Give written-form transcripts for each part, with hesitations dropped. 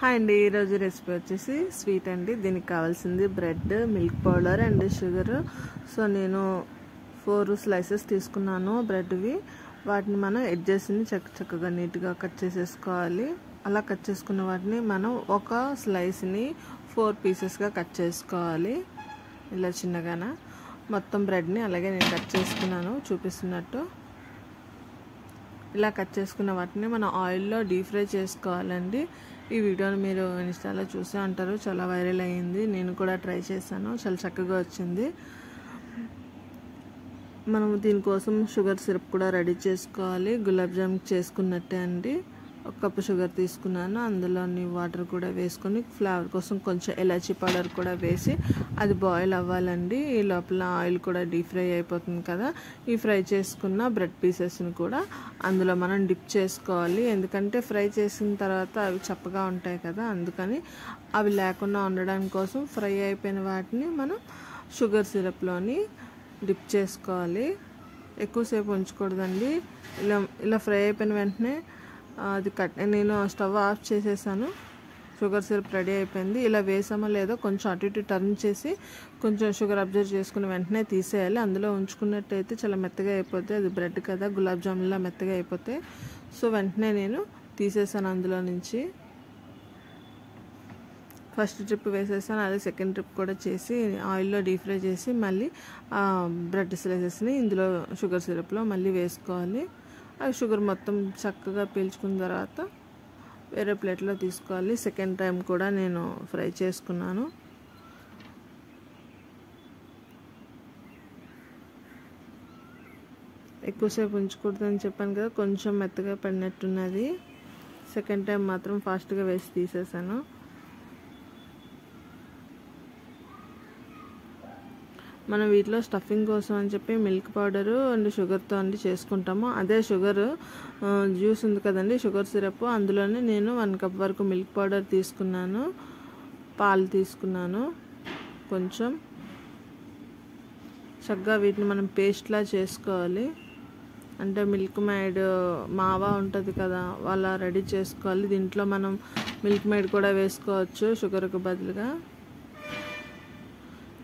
Hi అండి, ఈరోజు recipe వచ్చేసి స్వీట్ అండి. దీనికి కావాల్సింది bread, milk powder and sugar. So నేను 4 స్లైసెస్ తీసుకున్నాను బ్రెడ్వి. వాటిని మనం ఎడ్జెస్ని చక్కగా నీట్గా కట్ చేసేసుకోవాలి. అలా కట్ చేసుకున్న వాటిని మనం ఒక స్లైస్ని 4 పీసెస్గా కట్ చేసుకోవాలి. ఇలా చిన్నగాన మొత్తం బ్రెడ్ని అలాగే నేను కట్ చేసుకున్నాను చూపిస్తున్నట్టు. ఇలా కట్ చేసుకున్న వాటిని మనం ఆయిల్లో డీప్ ఫ్రై చేసుకోవాలండి. ఈ వీడియోని మీరు ఇన్స్టాలో చూసే ఉంటారు, చాలా వైరల్ అయ్యింది. నేను కూడా ట్రై చేశాను, చాలా చక్కగా వచ్చింది. మనం దీనికోసం షుగర్ సిరప్ కూడా రెడీ చేసుకోవాలి. గులాబ్ జామ్ చేసుకున్నట్టే అండి. 1 కప్పు షుగర్ తీసుకున్నాను. అందులోని వాటర్ కూడా వేసుకొని ఫ్లేవర్ కోసం కొంచెం ఇలాచీ పౌడర్ కూడా వేసి అది బాయిల్ అవ్వాలండి. ఈ లోపల ఆయిల్ కూడా డీప్ ఫ్రై అయిపోతుంది కదా. ఈ ఫ్రై చేసుకున్న బ్రెడ్ పీసెస్ని కూడా అందులో మనం డిప్ చేసుకోవాలి. ఎందుకంటే ఫ్రై చేసిన తర్వాత అవి చప్పగా ఉంటాయి కదా, అందుకని అవి లేకుండా ఉండడం కోసం ఫ్రై అయిపోయిన వాటిని మనం షుగర్ సిరప్లోని డిప్ చేసుకోవాలి. ఎక్కువసేపు ఉంచకూడదండి. ఇలా ఫ్రై అయిపోయిన వెంటనే అది నేను స్టవ్ ఆఫ్ చేసేసాను. షుగర్ సిరప్ రెడీ అయిపోయింది. ఇలా వేసామో లేదో కొంచెం అటు ఇటు టర్న్ చేసి కొంచెం షుగర్ అబ్జర్వ్ చేసుకుని వెంటనే తీసేయాలి. అందులో ఉంచుకున్నట్టయితే చాలా మెత్తగా అయిపోతాయి. అది బ్రెడ్ కదా, గులాబ్ జామున్లా మెత్తగా అయిపోతాయి. సో వెంటనే నేను తీసేసాను అందులో నుంచి. ఫస్ట్ ట్రిప్ వేసేసాను, అదే సెకండ్ ట్రిప్ కూడా చేసి ఆయిల్లో డీప్ ఫ్రై చేసి మళ్ళీ బ్రెడ్ స్లైసెస్ని ఇందులో షుగర్ సిరప్లో మళ్ళీ వేసుకోవాలి. ఆ షుగర్ మొత్తం చక్కగా పీల్చుకున్న తర్వాత వేరే ప్లేట్లో తీసుకోవాలి. సెకండ్ టైం కూడా నేను ఫ్రై చేసుకున్నాను. ఎక్కువసేపు ఉంచకూడదని చెప్పాను కదా, కొంచెం మెత్తగా పడినట్టున్నది. సెకండ్ టైం మాత్రం ఫాస్ట్గా వేసి తీసేసాను. మనం వీటిలో స్టఫింగ్ కోసం అని చెప్పి మిల్క్ పౌడరు అండ్ షుగర్తో అండి చేసుకుంటాము. అదే షుగర్ జ్యూస్ ఉంది కదండి, షుగర్ సిరప్, అందులోనే నేను 1 కప్ వరకు మిల్క్ పౌడర్ తీసుకున్నాను, పాలు తీసుకున్నాను. కొంచెం చక్కగా వీటిని మనం పేస్ట్లా చేసుకోవాలి. అంటే మిల్క్ మేడ్ మావా ఉంటుంది కదా, అలా రెడీ చేసుకోవాలి. దీంట్లో మనం మిల్క్ మేడ్ కూడా వేసుకోవచ్చు షుగర్కు బదులుగా.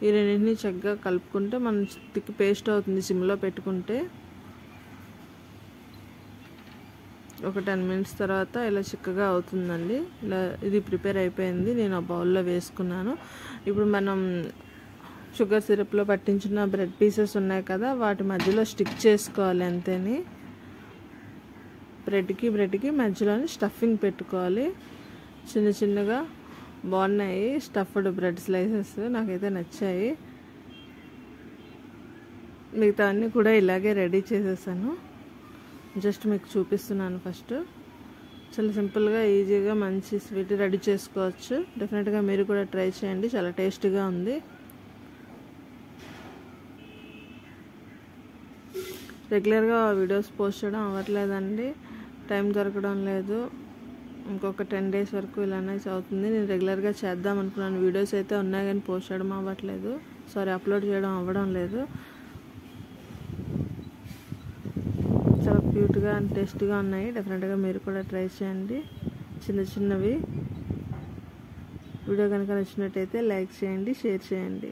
ఈ రెండింటిని చక్కగా కలుపుకుంటే మనం థిక్ పేస్ట్ అవుతుంది. సిమ్లో పెట్టుకుంటే ఒక 10 మినిట్స్ తర్వాత ఇలా చిక్కగా అవుతుందండి. ఇలా ఇది ప్రిపేర్ అయిపోయింది. నేను ఆ బౌల్లో వేసుకున్నాను. ఇప్పుడు మనం షుగర్ సిరప్లో పట్టించిన బ్రెడ్ పీసెస్ ఉన్నాయి కదా, వాటి మధ్యలో స్టిక్ చేసుకోవాలి. అంతేని బ్రెడ్కి మధ్యలోని స్టఫింగ్ పెట్టుకోవాలి. చిన్న చిన్నగా బాగున్నాయి స్టఫ్డ్ బ్రెడ్ స్లైసెస్, నాకైతే నచ్చాయి. మిగతా అన్నీ కూడా ఇలాగే రెడీ చేసేసాను. జస్ట్ మీకు చూపిస్తున్నాను. ఫస్ట్ చాలా సింపుల్గా ఈజీగా మంచి స్వీట్ రెడీ చేసుకోవచ్చు. డెఫినెట్గా మీరు కూడా ట్రై చేయండి, చాలా టేస్టీగా ఉంది. రెగ్యులర్గా వీడియోస్ పోస్ట్ చేయడం అవ్వట్లేదండి, టైం దొరకడం లేదు. ఇంకొక 10 డేస్ వరకు ఇలానే అవుతుంది. నేను రెగ్యులర్గా చేద్దాం అనుకున్నాను. వీడియోస్ అయితే ఉన్నాయి కానీ పోస్ట్ చేయడం అవ్వట్లేదు, అప్లోడ్ చేయడం అవ్వడం లేదు. చాలా క్యూట్గా అండ్ టేస్టీగా ఉన్నాయి. డెఫినెట్గా మీరు కూడా ట్రై చేయండి. చిన్నవి. వీడియో కనుక నచ్చినట్టయితే లైక్ చేయండి, షేర్ చేయండి.